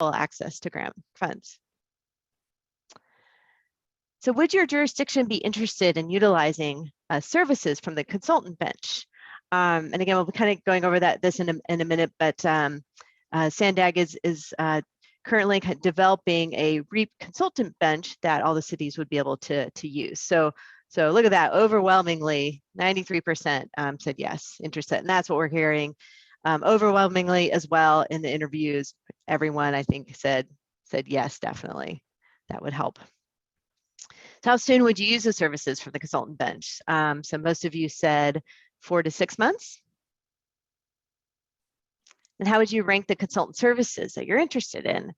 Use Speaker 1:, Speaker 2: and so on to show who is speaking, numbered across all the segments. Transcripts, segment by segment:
Speaker 1: access to grant funds. So would your jurisdiction be interested in utilizing services from the consultant bench? And again, we'll be kind of going over this in a minute, but Sandag is currently developing a REAP consultant bench that all the cities would be able to use. So look at that, overwhelmingly, 93% said yes, interested, and that's what we're hearing. Overwhelmingly as well in the interviews, everyone I think said yes, definitely, that would help. So how soon would you use the services from the consultant bench? So most of you said 4 to 6 months. And how would you rank the consultant services that you're interested in?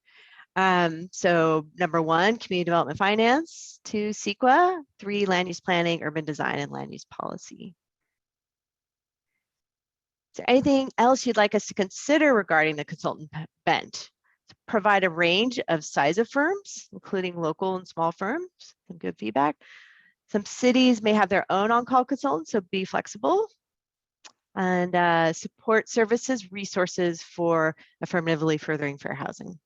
Speaker 1: So number 1, community development finance, 2, CEQA, 3, land use planning, urban design, and land use policy. Is there anything else you'd like us to consider regarding the consultant bench? Provide a range of size of firms, including local and small firms, some good feedback. Some cities may have their own on-call consultants, so be flexible. And support services, resources for affirmatively furthering fair housing.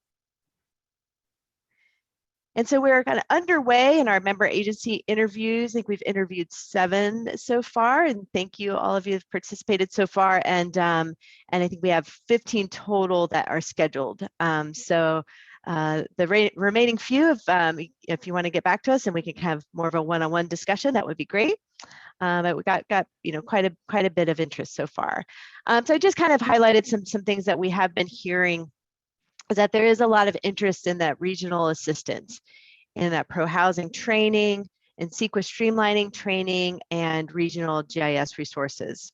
Speaker 1: And so we're kind of underway in our member agency interviews. I think we've interviewed 7 so far, and thank you all of you who've participated so far. And I think we have 15 total that are scheduled. So the remaining few, if you want to get back to us and we can have more of a one-on-one discussion, that would be great. But we got quite a bit of interest so far. So I just kind of highlighted some things that we have been hearing, is that there is a lot of interest in that regional assistance, in that pro-housing training, and CEQA streamlining training, and regional GIS resources.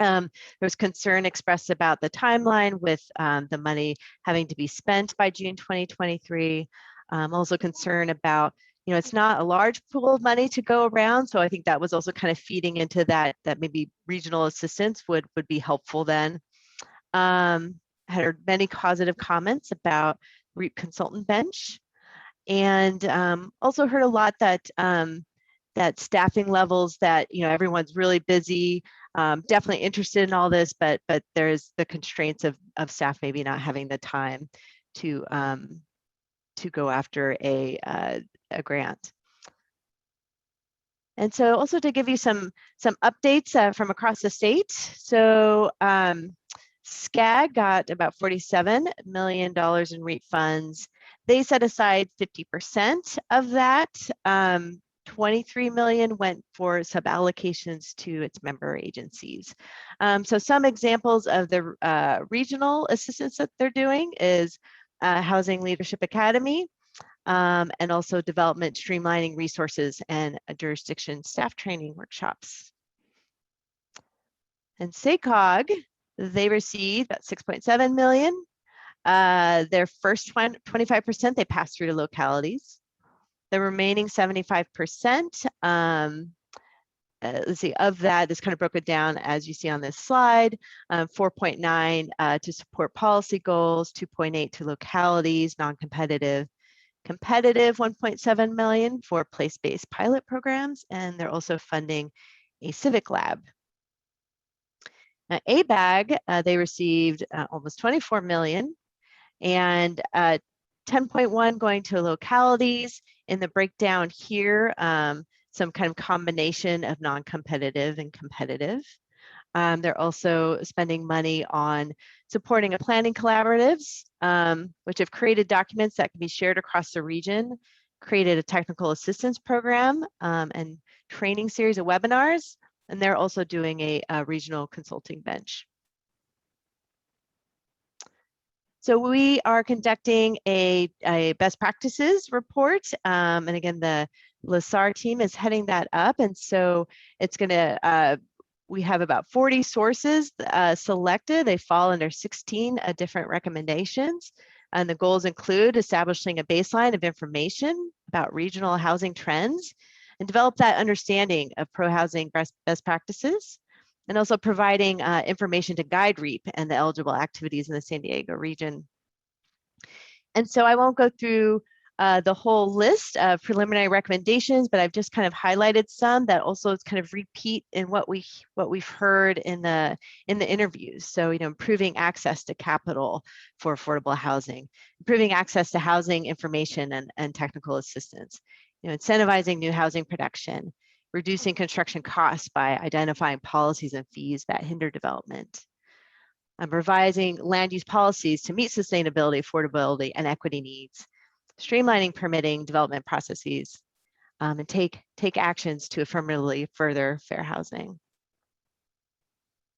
Speaker 1: There's concern expressed about the timeline with the money having to be spent by June 2023. Also concern about, it's not a large pool of money to go around. So I think that was also kind of feeding into that maybe regional assistance would be helpful then. Had many positive comments about REAP consultant bench, and also heard a lot that that staffing levels, that everyone's really busy, definitely interested in all this, but there's the constraints of staff maybe not having the time to go after a grant. And so also to give you some updates from across the state. So Skag got about $47 million in REAP funds. They set aside 50% of that. 23 million went for suballocations to its member agencies. So some examples of the regional assistance that they're doing is Housing Leadership Academy, and also development streamlining resources and jurisdiction staff training workshops. And SACOG, they received about 6.7 million. Their first 25% they passed through to localities. The remaining 75%, let's see, of that is kind of broken down as you see on this slide. 4.9 to support policy goals, 2.8 to localities, non-competitive, competitive 1.7 million for place-based pilot programs, and they're also funding a civic lab. Now, ABAG, they received almost 24 million, and 10.1 going to localities. In the breakdown here, some kind of combination of non-competitive and competitive. They're also spending money on supporting planning collaboratives, which have created documents that can be shared across the region, created a technical assistance program, and training series of webinars. And they're also doing a regional consulting bench. So we are conducting a best practices report. And again, the LASAR team is heading that up. And so it's gonna, we have about 40 sources selected. They fall under 16 different recommendations. And the goals include establishing a baseline of information about regional housing trends and develop that understanding of pro-housing best practices, and also providing information to guide REAP and the eligible activities in the San Diego region. And so I won't go through the whole list of preliminary recommendations, but I've just kind of highlighted some that also kind of repeat in what we've heard in the interviews. So, improving access to capital for affordable housing, improving access to housing information and technical assistance, incentivizing new housing production, reducing construction costs by identifying policies and fees that hinder development, revising land use policies to meet sustainability, affordability, and equity needs, streamlining permitting development processes, and take actions to affirmatively further fair housing.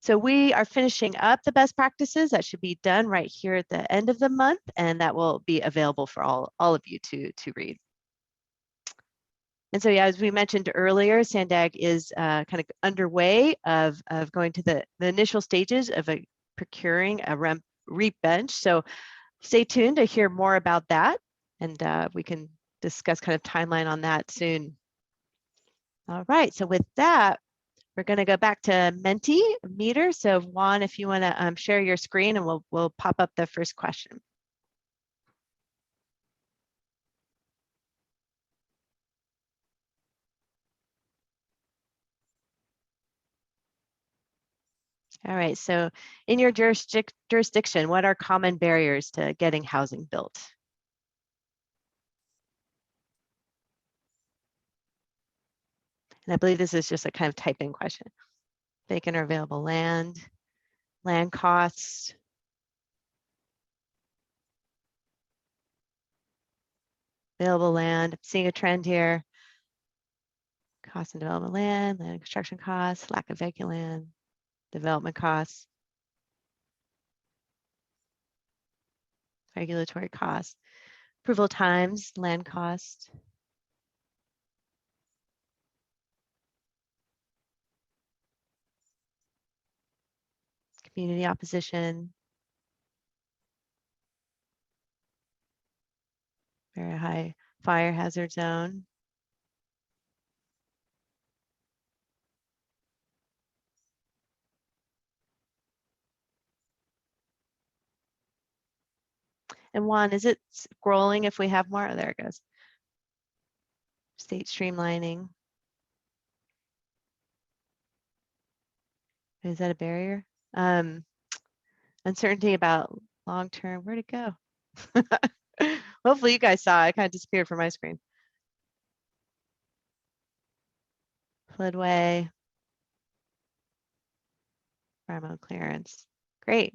Speaker 1: So we are finishing up the best practices that should be done right here at the end of the month, and that will be available for all of you to read. And so, yeah, as we mentioned earlier, Sandag is kind of underway of going to the initial stages of procuring a REAP bench. So stay tuned to hear more about that, and we can discuss kind of timeline on that soon. All right, so with that, we're going to go back to Mentimeter. So Juan, if you want to share your screen, and we'll pop up the first question. All right, so in your jurisdiction, what are common barriers to getting housing built? And I believe this is just a kind of type-in question. Vacant or available land, land costs, available land. Seeing a trend here. Cost and development land construction costs, lack of vacant land, development costs, regulatory costs, approval times, land cost, community opposition, very high fire hazard zone. And Juan, is it scrolling if we have more? Oh, there it goes. State streamlining. Is that a barrier? Uncertainty about long-term, where'd it go? Hopefully you guys saw it. It kind of disappeared from my screen. Floodway, environmental clearance. Great.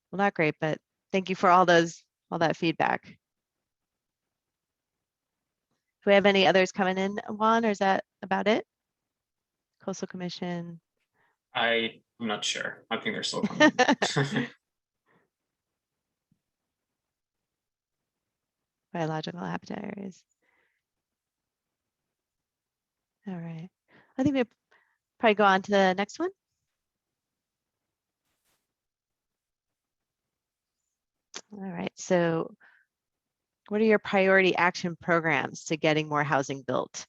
Speaker 1: Well, not great, but thank you for all that feedback. Do we have any others coming in, Juan, or is that about it? Coastal Commission.
Speaker 2: I'm not sure. I think they're still coming.
Speaker 1: Biological habitat areas. All right. I think we'll probably go on to the next one. All right. So what are your priority action programs to getting more housing built?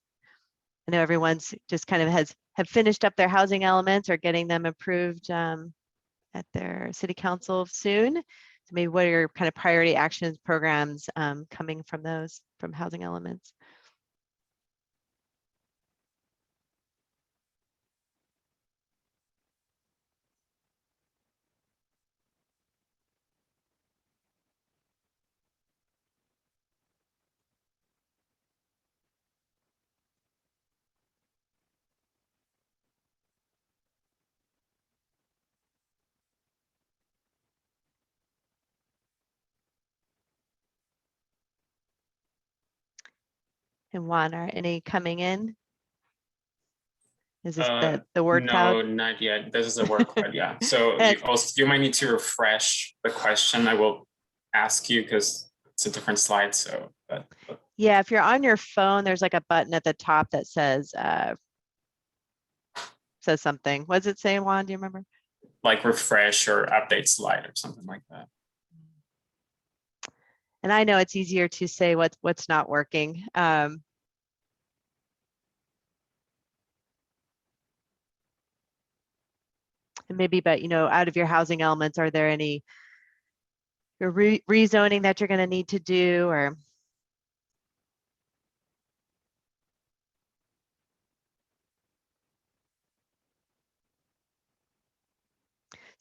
Speaker 1: I know everyone's just kind of have finished up their housing elements or getting them approved at their city council soon. So maybe what are your kind of priority actions programs coming from housing elements? And Juan, are any coming in? Is this the word cloud?
Speaker 2: No, not yet. This is a word cloud, yeah. So you might need to refresh the question. I will ask you because it's a different slide. So, but.
Speaker 1: Yeah, if you're on your phone, there's like a button at the top that says something. What does it say, Juan? Do you remember?
Speaker 2: Like refresh or update slide or something like that.
Speaker 1: And I know it's easier to say what's not working. And maybe, but out of your housing elements, are there any rezoning that you're going to need to do, or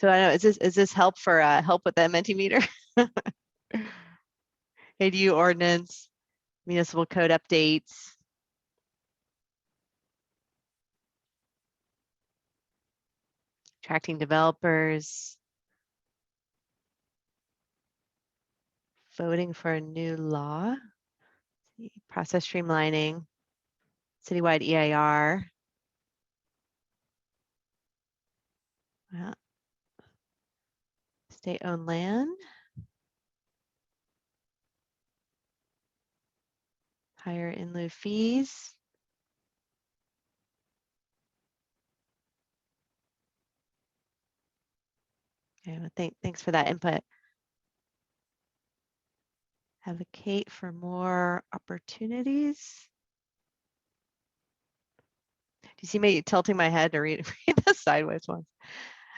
Speaker 1: So I know, is this help for help with the Mentimeter? ADU ordinance, municipal code updates. Attracting developers. Voting for a new law. Process streamlining. Citywide EIR. Well, state-owned land. Higher in lieu fees. Okay, well, thanks for that input. Advocate for more opportunities. Do you see me tilting my head to read the sideways ones?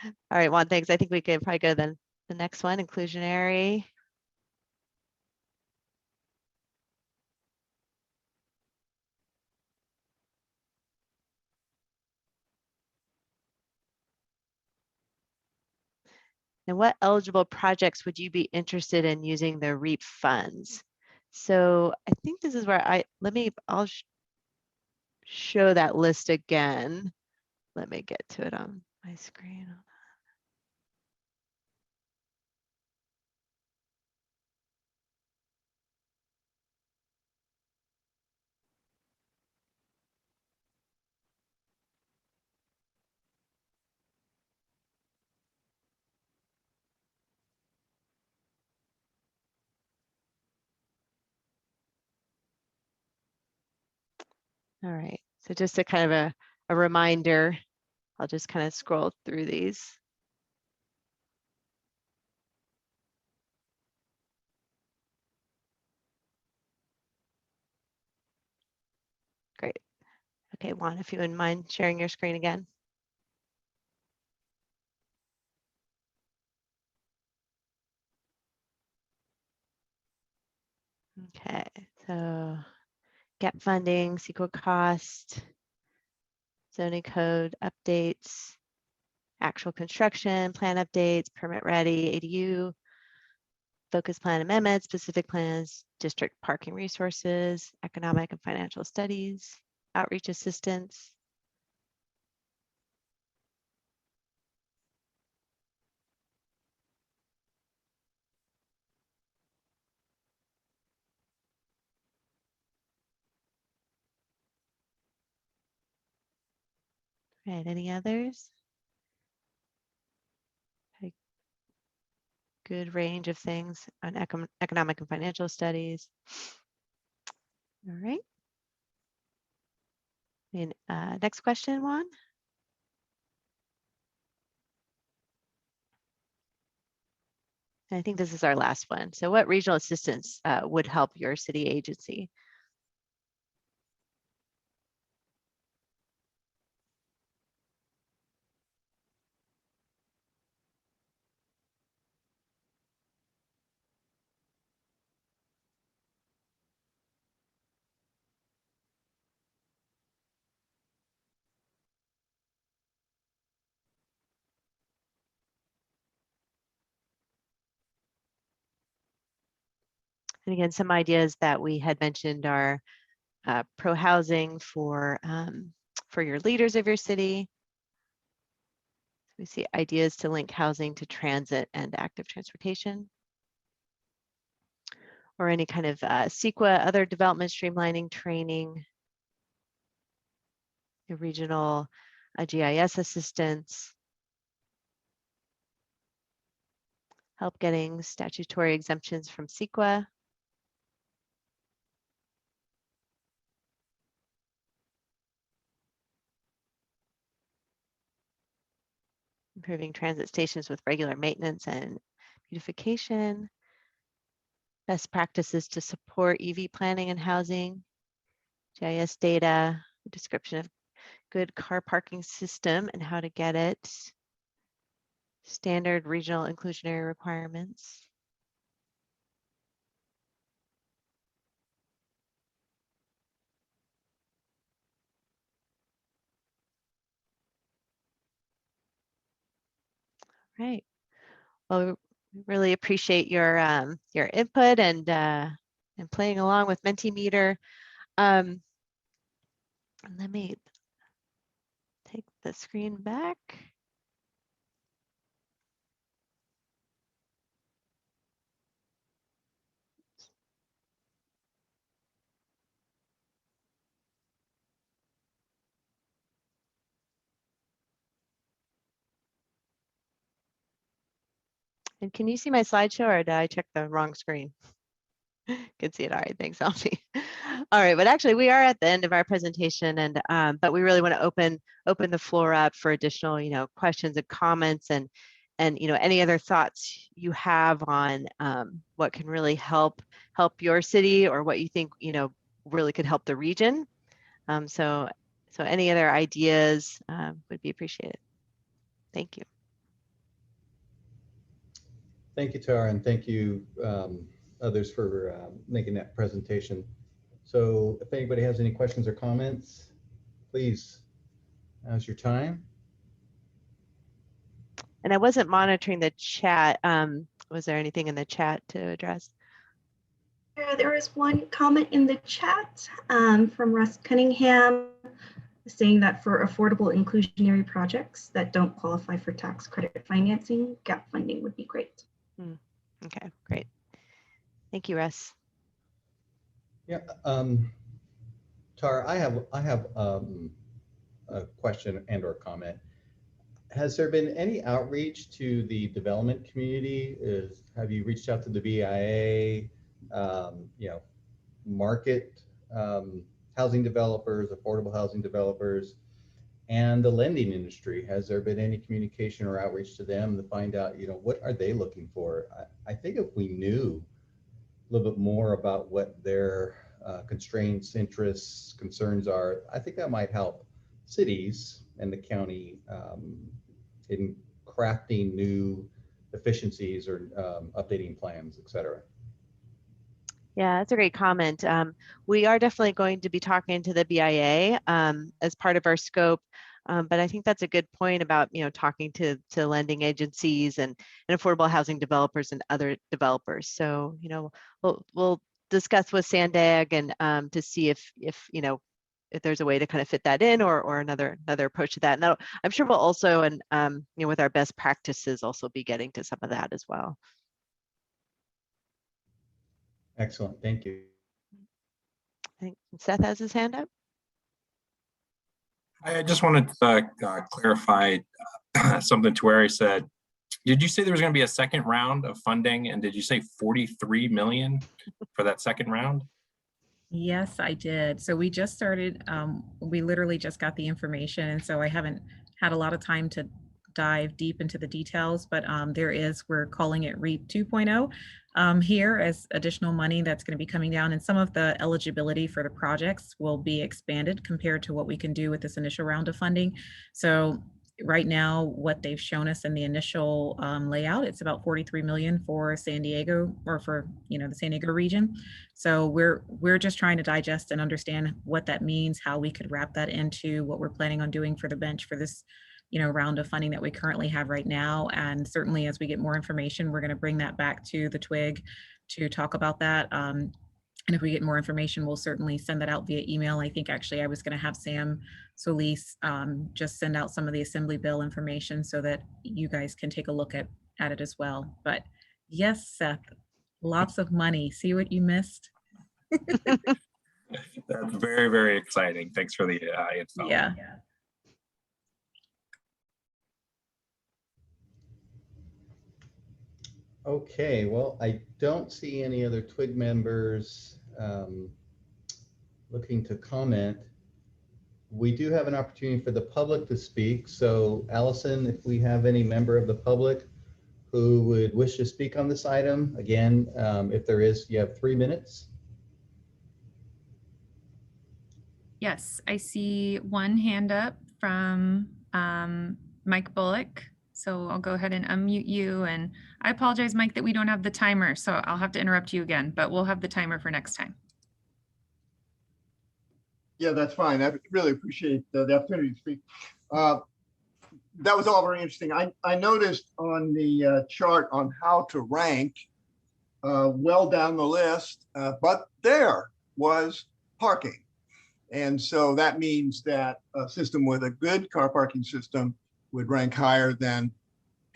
Speaker 1: All right, Juan, thanks. I think we could probably go then the next one, inclusionary. And what eligible projects would you be interested in using the REAP funds? So I think this is where I'll show that list again. Let me get to it on my screen. All right, so just a kind of a reminder, I'll just kind of scroll through these. Great. Okay, Juan, if you wouldn't mind sharing your screen again. Okay, so gap funding, SQL cost, zoning code updates, actual construction, plan updates, permit ready, ADU, focus plan amendments, specific plans, district parking resources, economic and financial studies, outreach assistance. Right, any others? A good range of things on economic and financial studies. All right. And next question, Juan. I think this is our last one. So what regional assistance would help your city agency? And again, some ideas that we had mentioned are pro-housing for your leaders of your city. We see ideas to link housing to transit and active transportation. Or any kind of CEQA, other development streamlining training, regional GIS assistance, help getting statutory exemptions from CEQA, improving transit stations with regular maintenance and beautification, best practices to support EV planning and housing, GIS data, a description of good car parking system and how to get it, standard regional inclusionary requirements. Right. Well, we really appreciate your input and playing along with Mentimeter. Let me take the screen back. And can you see my slideshow, or did I check the wrong screen? Could see it. All right, thanks, Alfie. All right, but actually we are at the end of our presentation, and but we really want to open the floor up for additional, questions and comments, and any other thoughts you have on what can really help your city, or what you think really could help the region. So any other ideas would be appreciated. Thank you.
Speaker 3: Thank you, Tara, and thank you others for making that presentation. So if anybody has any questions or comments, please, now's your time.
Speaker 1: And I wasn't monitoring the chat. Was there anything in the chat to address?
Speaker 4: There is one comment in the chat from Russ Cunningham saying that for affordable inclusionary projects that don't qualify for tax credit financing, gap funding would be great.
Speaker 1: Okay, great. Thank you, Russ.
Speaker 3: Yeah, Tara, I have a question and or comment. Has there been any outreach to the development community? Have you reached out to the BIA, market housing developers, affordable housing developers, and the lending industry? Has there been any communication or outreach to them to find out, what are they looking for? I think if we knew a little bit more about what their constraints, interests, concerns are, I think that might help cities and the county in crafting new efficiencies or updating plans, et cetera.
Speaker 1: Yeah, that's a great comment. We are definitely going to be talking to the BIA as part of our scope. But I think that's a good point about, talking to lending agencies and affordable housing developers and other developers. So, we'll discuss with Sandag and to see if there's a way to kind of fit that in, or another approach to that. And I'm sure we'll also, and with our best practices, also be getting to some of that as well.
Speaker 3: Excellent, thank you.
Speaker 1: I think Seth has his hand up.
Speaker 5: I just wanted to clarify something to where I said, did you say there was going to be a second round of funding? And did you say 43 million for that second round?
Speaker 6: Yes, I did. So we just started, we literally just got the information. And so I haven't had a lot of time to dive deep into the details, but we're calling it REAP 2.0 here as additional money that's going to be coming down, and some of the eligibility for the projects will be expanded compared to what we can do with this initial round of funding. So right now, what they've shown us in the initial layout, it's about 43 million for San Diego, or for the San Diego region. So we're just trying to digest and understand what that means, how we could wrap that into what we're planning on doing for the bench for this round of funding that we currently have right now. And certainly as we get more information, we're going to bring that back to the TWIG to talk about that. And if we get more information, we'll certainly send that out via email. I think actually I was going to have Sam Solis just send out some of the Assembly Bill information so that you guys can take a look at it as well. But yes, Seth, lots of money. See what you missed?
Speaker 5: That's very, very exciting. Thanks for the info.
Speaker 6: Yeah.
Speaker 3: Okay, well, I don't see any other TWIG members looking to comment. We do have an opportunity for the public to speak. So Allison, if we have any member of the public who would wish to speak on this item, again, if there is, you have 3 minutes.
Speaker 7: Yes, I see one hand up from Mike Bullock. So I'll go ahead and unmute you. And I apologize, Mike, that we don't have the timer. So I'll have to interrupt you again, but we'll have the timer for next time.
Speaker 8: Yeah, that's fine. I really appreciate the opportunity to speak. that was all very interesting. I noticed on the chart on how to rank, well down the list, but there was parking. And so that means that a system with a good car parking system would rank higher than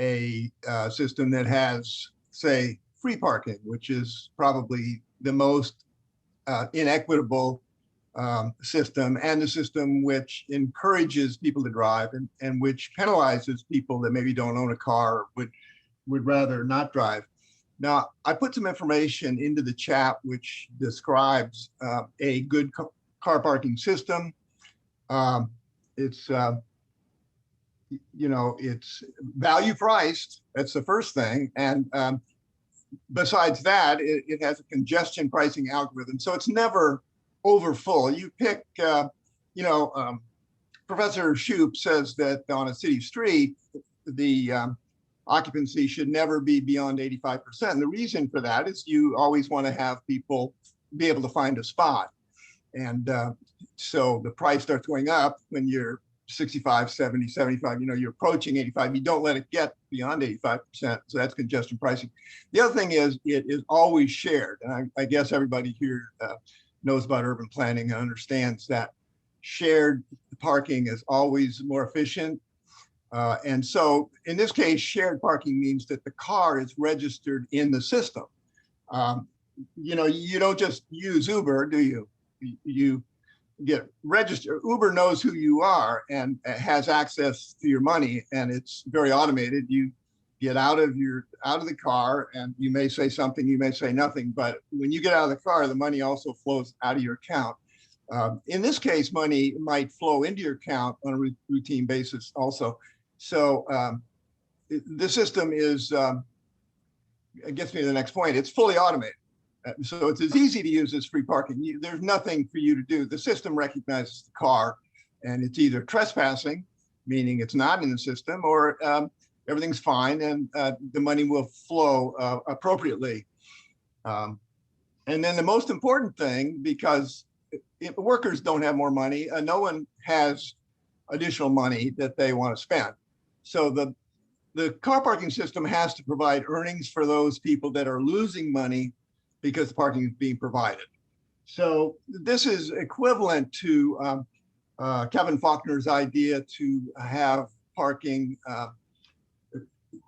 Speaker 8: a system that has, say, free parking, which is probably the most inequitable system, and the system which encourages people to drive and which penalizes people that maybe don't own a car or would rather not drive. Now, I put some information into the chat which describes a good car parking system. It's it's value priced. That's the first thing. And besides that, it has a congestion pricing algorithm. So it's never over full. You pick, Professor Shoup says that on a city street, the occupancy should never be beyond 85%. And the reason for that is you always want to have people be able to find a spot. And so the price starts going up when you're 65, 70, 75, you're approaching 85. You don't let it get beyond 85%. So that's congestion pricing. The other thing is it is always shared. And I guess everybody here knows about urban planning and understands that shared parking is always more efficient. And so in this case, shared parking means that the car is registered in the system. You don't just use Uber, do you? You get registered. Uber knows who you are and has access to your money, and it's very automated. You get out of the car, and you may say something, you may say nothing, but when you get out of the car, the money also flows out of your account. In this case, money might flow into your account on a routine basis also. So the system is, it gets me to the next point, it's fully automated. So it's as easy to use as free parking. There's nothing for you to do. The system recognizes the car, and it's either trespassing, meaning it's not in the system, or everything's fine and the money will flow appropriately. And then the most important thing, because if workers don't have more money, no one has additional money that they want to spend. So the car parking system has to provide earnings for those people that are losing money because the parking is being provided. So this is equivalent to Kevin Faulkner's idea to have parking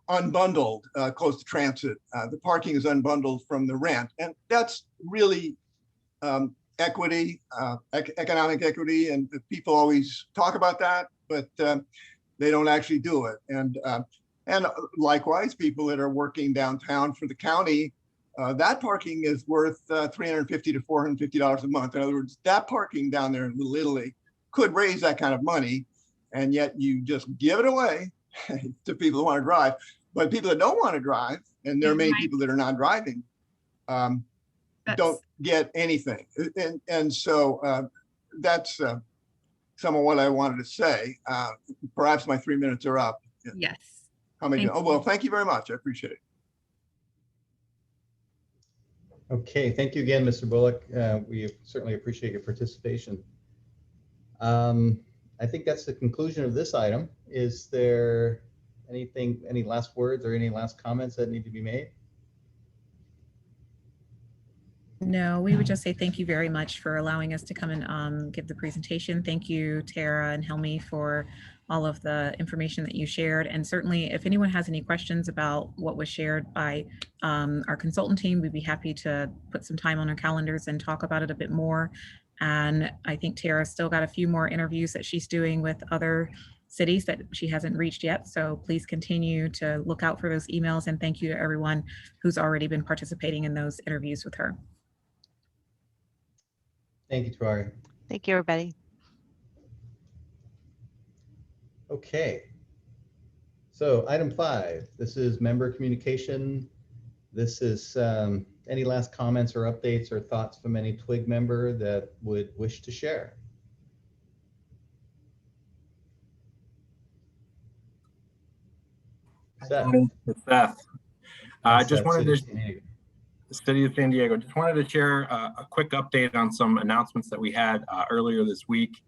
Speaker 8: unbundled close to transit. The parking is unbundled from the rent. And that's really equity, economic equity. And people always talk about that, but they don't actually do it. And likewise, people that are working downtown for the county, that parking is worth $350 to $450 a month. In other words, that parking down there in Little Italy could raise that kind of money, and yet you just give it away to people who want to drive. But people that don't want to drive, and there are many people that are not driving, don't get anything. And so that's some of what I wanted to say. Perhaps my 3 minutes are up.
Speaker 7: Yes.
Speaker 8: How many? Oh, well, thank you very much. I appreciate it.
Speaker 3: Okay, thank you again, Mr. Bullock. We certainly appreciate your participation. I think that's the conclusion of this item. Is there any last words or any last comments that need to be made?
Speaker 6: No, we would just say thank you very much for allowing us to come and give the presentation. Thank you, Tara and Helmi, for all of the information that you shared. And certainly if anyone has any questions about what was shared by our consultant team, we'd be happy to put some time on our calendars and talk about it a bit more. And I think Tara's still got a few more interviews that she's doing with other cities that she hasn't reached yet. So please continue to look out for those emails, and thank you to everyone who's already been participating in those interviews with her.
Speaker 3: Thank you, Tawari.
Speaker 1: Thank you, everybody.
Speaker 3: Okay. So item 5, this is member communication. This is any last comments or updates or thoughts from any TWIG member that would wish to share.
Speaker 5: Seth. I just wanted to, the City of San Diego, just wanted to share a quick update on some announcements that we had earlier this week.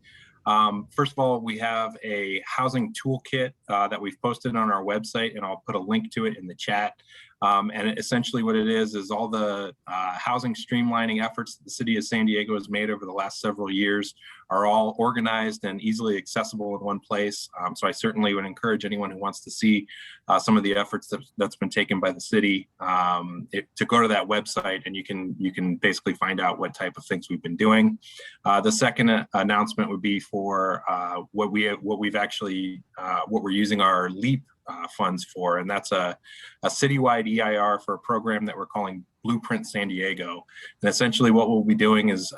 Speaker 5: First of all, we have a housing toolkit that we've posted on our website, and I'll put a link to it in the chat. And essentially what it is all the housing streamlining efforts that the city of San Diego has made over the last several years are all organized and easily accessible in one place. So I certainly would encourage anyone who wants to see some of the efforts that's been taken by the city to go to that website, and you can basically find out what type of things we've been doing. The second announcement would be for what we're using our LEAP funds for, and that's a citywide EIR for a program that we're calling Blueprint San Diego. And essentially what we'll be doing is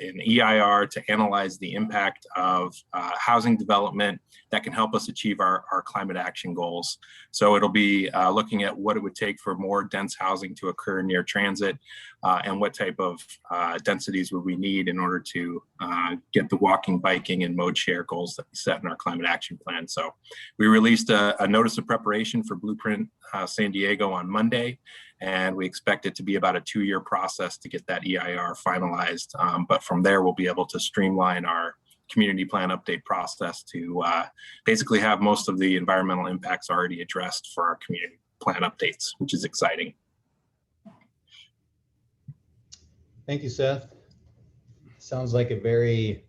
Speaker 5: an EIR to analyze the impact of housing development that can help us achieve our climate action goals. So it'll be looking at what it would take for more dense housing to occur near transit, and what type of densities would we need in order to get the walking, biking, and mode share goals that we set in our climate action plan. So we released a notice of preparation for Blueprint San Diego on Monday, and we expect it to be about a 2-year process to get that EIR finalized. But from there, we'll be able to streamline our community plan update process to basically have most of the environmental impacts already addressed for our community plan updates, which is exciting.
Speaker 3: Thank you, Seth. Sounds like a very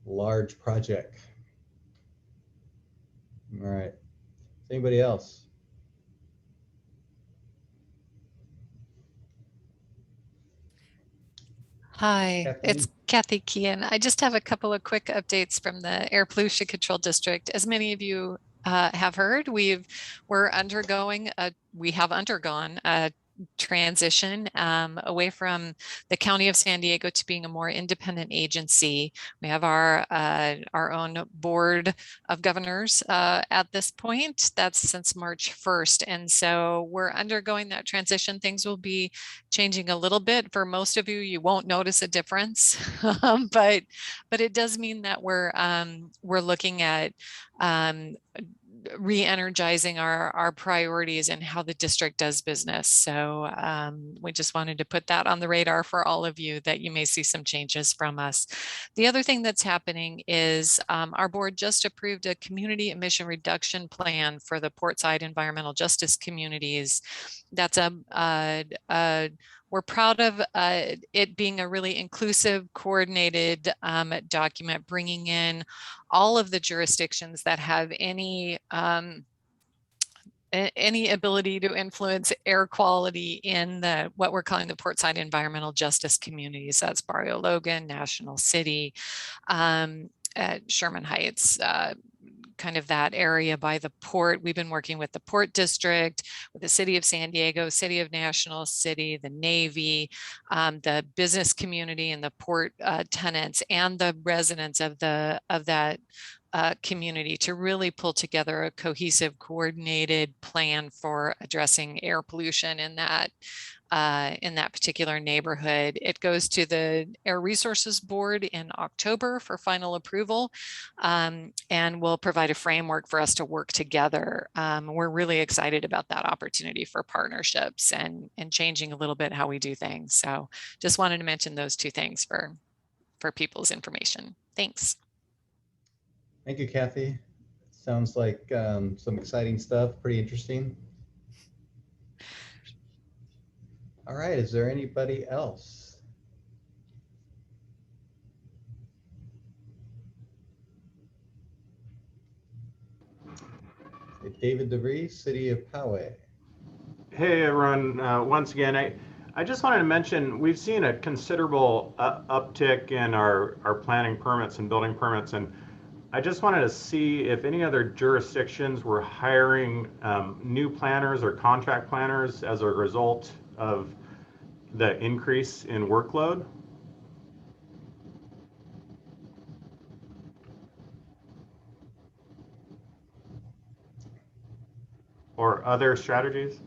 Speaker 3: large project. All right. Anybody else?
Speaker 9: Hi,
Speaker 3: Kathleen?
Speaker 9: it's Kathy Kean. I just have a couple of quick updates from the Air Pollution Control District. As many of you have heard, we have undergone a transition away from the County of San Diego to being a more independent agency. We have our own board of governors at this point. That's since March 1st. And so we're undergoing that transition. Things will be changing a little bit. For most of you, you won't notice a difference, but it does mean that we're looking at re-energizing our priorities and how the district does business. So we just wanted to put that on the radar for all of you, that you may see some changes from us. The other thing that's happening is our board just approved a community emission reduction plan for the Portside environmental justice communities. That's we're proud of it being a really inclusive, coordinated document, bringing in all of the jurisdictions that have any ability to influence air quality in what we're calling the Portside environmental justice communities. That's Barrio Logan, National City, Sherman Heights, kind of that area by the port. We've been working with the Port District, with the City of San Diego, City of National City, the Navy, the business community and the port tenants, and the residents of that community to really pull together a cohesive, coordinated plan for addressing air pollution in that particular neighborhood. It goes to the Air Resources Board in October for final approval, and will provide a framework for us to work together. We're really excited about that opportunity for partnerships and changing a little bit how we do things. So just wanted to mention those two things for people's information. Thanks.
Speaker 3: Thank you, Kathy. Sounds like some exciting stuff, pretty interesting. All right, is there anybody else? David DeVries, City of Poway.
Speaker 10: Hey everyone, once again, I just wanted to mention we've seen a considerable uptick in our planning permits and building permits, and I just wanted to see if any other jurisdictions were hiring new planners or contract planners as a result of the increase in workload. Or other strategies?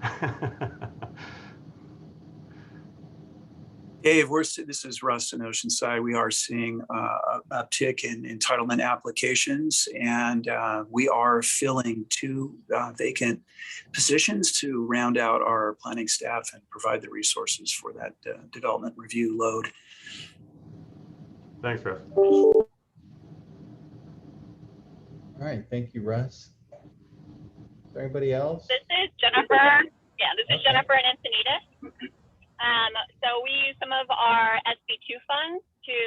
Speaker 11: Dave, this is Russ in Oceanside. We are seeing an uptick in entitlement applications, and we are filling 2 vacant positions to round out our planning staff and provide the resources for that development review load.
Speaker 10: Thanks, Russ.
Speaker 3: All right, thank you, Russ. Is there anybody else?
Speaker 12: This is Jennifer. Yeah, this is
Speaker 3: Okay.
Speaker 12: Jennifer in Encinitas. So we use some of our SB2 funds to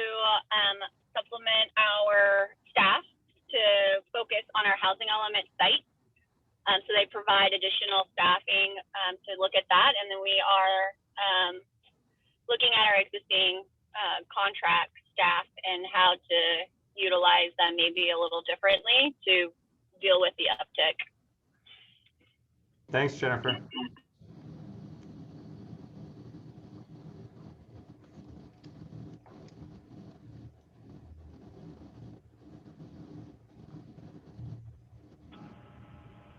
Speaker 12: supplement our staff to focus on our housing element site. So they provide additional staffing to look at that. And then we are looking at our existing contract staff and how to utilize them maybe a little differently to deal with the uptick.
Speaker 10: Thanks, Jennifer.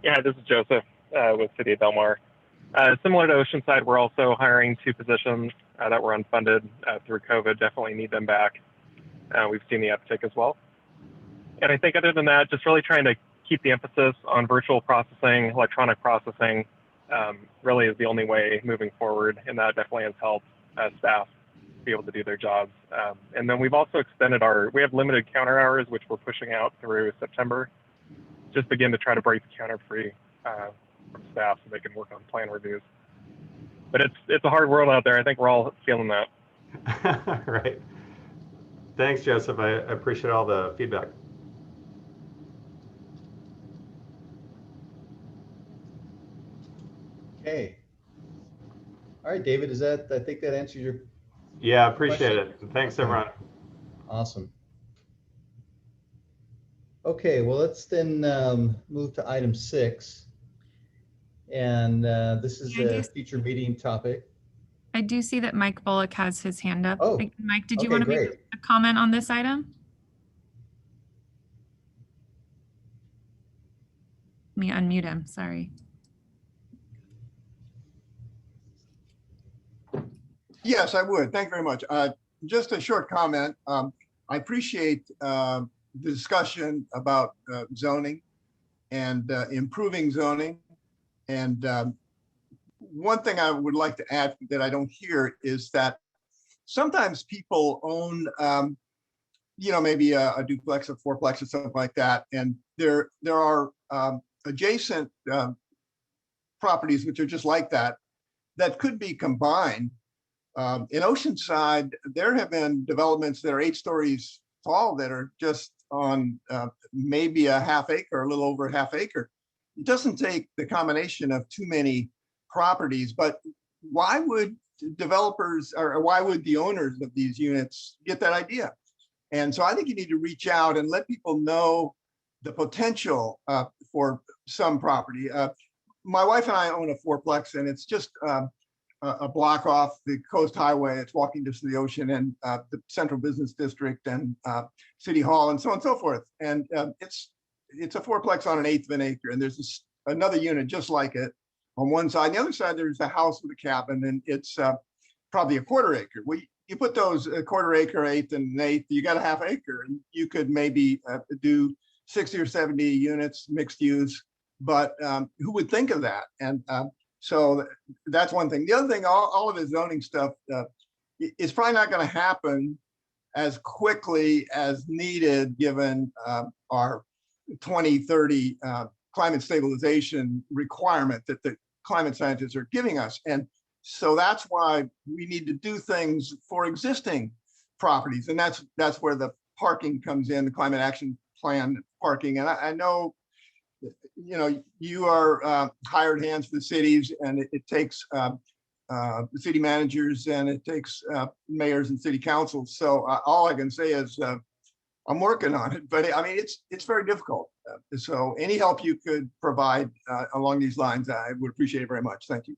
Speaker 13: Yeah, this is Joseph with City of Del Mar. Similar to Oceanside, we're also hiring 2 positions that were unfunded through COVID. Definitely need them back. We've seen the uptick as well. And I think other than that, just really trying to keep the emphasis on virtual processing, electronic processing, really is the only way moving forward. And that definitely has helped staff be able to do their jobs. And then we've also extended we have limited counter hours, which we're pushing out through September. Just begin to try to break the counter free from staff so they can work on plan reviews. But it's a hard world out there. I think we're all feeling that.
Speaker 10: Right. Thanks, Joseph. I appreciate all the feedback.
Speaker 3: Okay. All right, David, I think that answers your
Speaker 10: Yeah, appreciate
Speaker 3: question.
Speaker 10: it. Thanks,
Speaker 3: Okay.
Speaker 10: everyone.
Speaker 3: Awesome. Okay, well, let's then move to item 6. And this is a future meeting topic.
Speaker 7: I do see that Mike Bullock has his hand up.
Speaker 3: Oh,
Speaker 7: Mike, did you
Speaker 3: okay,
Speaker 7: want to make
Speaker 3: great.
Speaker 7: a comment on this item? Let me unmute him, sorry.
Speaker 8: Yes, I would. Thank you very much. Just a short comment. I appreciate the discussion about zoning and improving zoning. And one thing I would like to add that I don't hear is that sometimes people own, maybe a duplex or fourplex or something like that. And there are adjacent properties which are just like that could be combined. In Oceanside, there have been developments that are 8 stories tall that are just on maybe a half acre, a little over a half acre. It doesn't take the combination of too many properties, but why would developers or why would the owners of these units get that idea? And so I think you need to reach out and let people know the potential for some property. My wife and I own a fourplex, and it's just a block off the Coast Highway. It's walking distance to the ocean and the Central Business District and City Hall and so on and so forth. And it's a fourplex on 1/8 of an acre. And there's another unit just like it on one side. On the other side, there's a house with a cabin, and it's probably a 1/4 acre. You put those 1/4 acre, 1/8 and 1/8, you got a half acre, and you could maybe do 60 or 70 units, mixed use. But who would think of that? And so that's one thing. The other thing, all of the zoning stuff is probably not going to happen as quickly as needed given our 2030 climate stabilization requirement that the climate scientists are giving us. And so that's why we need to do things for existing properties. And that's where the parking comes in, the climate action plan parking. And I know, you are hired hands for the cities, and it takes city managers, and it takes mayors and city councils. So all I can say is I'm working on it, but I mean, it's very difficult. So any help you could provide along these lines, I would appreciate it very much. Thank you.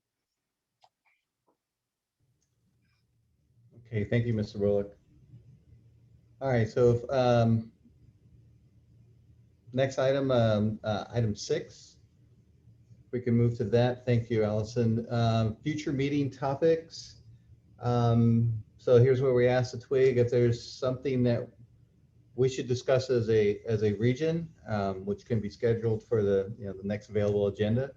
Speaker 3: Okay, thank you, Mr. Bullock. All right, so next item, item 6. We can move to that. Thank you, Allison. Future meeting topics. So here's where we ask the twig if there's something that we should discuss as a region, which can be scheduled for the next available agenda.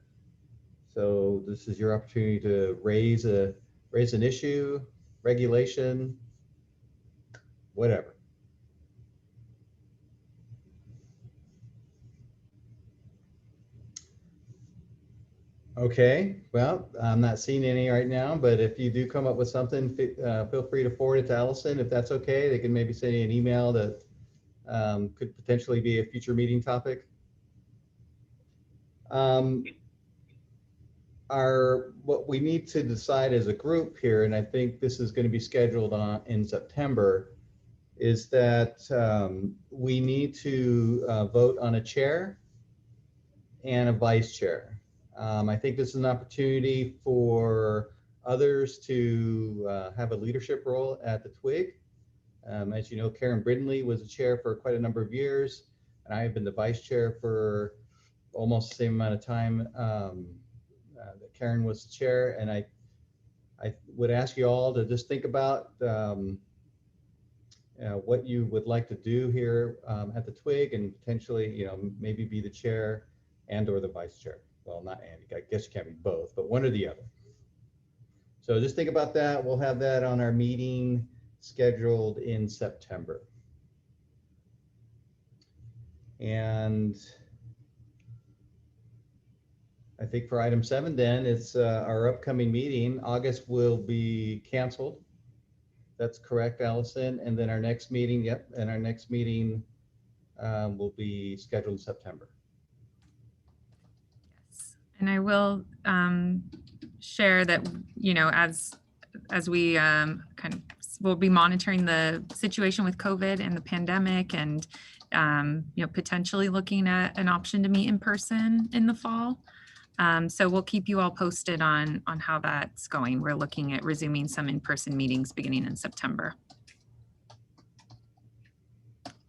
Speaker 3: So this is your opportunity to raise an issue, regulation, whatever. Okay, well, I'm not seeing any right now, but if you do come up with something, feel free to forward it to Allison. If that's okay, they can maybe send you an email that could potentially be a future meeting topic. What we need to decide as a group here, and I think this is going to be scheduled in September, is that we need to vote on a chair and a vice chair. I think this is an opportunity for others to have a leadership role at the TWIG. As you know, Karen Brindley was the chair for quite a number of years, and I have been the vice chair for almost the same amount of time that Karen was the chair. And I would ask you all to just think about what you would like to do here at the TWIG, and potentially, maybe be the chair and or the vice chair. Well, not and, I guess you can't be both, but one or the other. So just think about that. We'll have that on our meeting scheduled in September. And I think for item 7, then, it's our upcoming meeting. August will be canceled. That's correct, Allison. And then our next meeting, and our next meeting will be scheduled in September.
Speaker 7: Yes. And I will share that, as we we'll be monitoring the situation with COVID and the pandemic, and potentially looking at an option to meet in person in the fall. So we'll keep you all posted on how that's going. We're looking at resuming some in-person meetings beginning in September.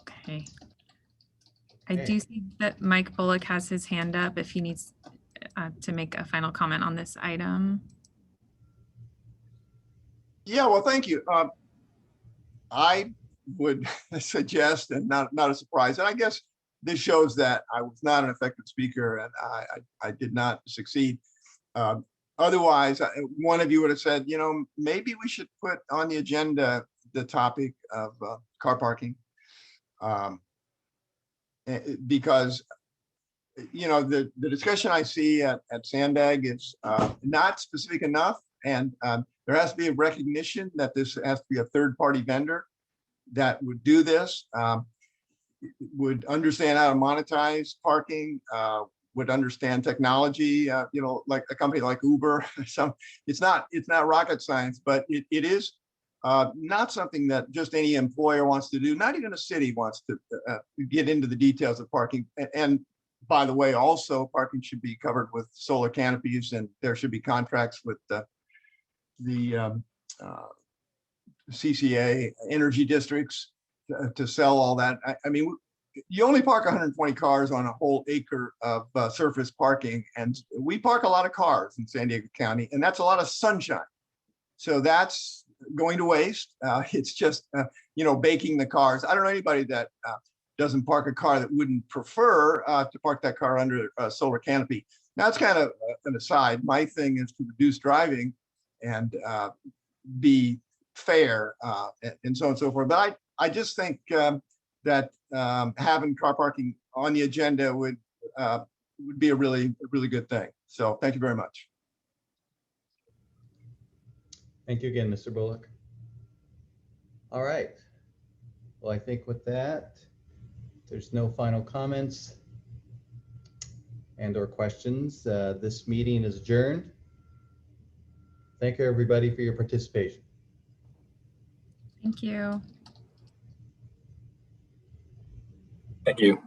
Speaker 7: Okay. I do see that Mike Bullock has his hand up if he needs to make a final comment on this item.
Speaker 8: Yeah, well, thank you. I would suggest, and not a surprise, and I guess this shows that I was not an effective speaker, and I did not succeed. Otherwise, one of you would have said, maybe we should put on the agenda the topic of car parking, because the discussion I see at Sandag is not specific enough, and there has to be a recognition that this has to be a third-party vendor that would do this. Would understand how to monetize parking, would understand technology, like a company like Uber. So it's not rocket science, but it is not something that just any employer wants to do. Not even a city wants to get into the details of parking. And by the way, also parking should be covered with solar canopies, and there should be contracts with the CCA energy districts to sell all that. I mean, you only park 120 cars on a whole acre of surface parking, and we park a lot of cars in San Diego County, and that's a lot of sunshine. So that's going to waste. It's just, baking the cars. I don't know anybody that doesn't park a car that wouldn't prefer to park that car under a solar canopy. Now, that's kind of an aside. My thing is to reduce driving and be fair, and so on and so forth. But I just think that having car parking on the agenda would be a really good thing. So thank you very much.
Speaker 3: Thank you again, Mr. Bullock. All right. Well, I think with that, there's no final comments and or questions. This meeting is adjourned. Thank you, everybody, for your participation.
Speaker 7: Thank you.
Speaker 5: Thank you.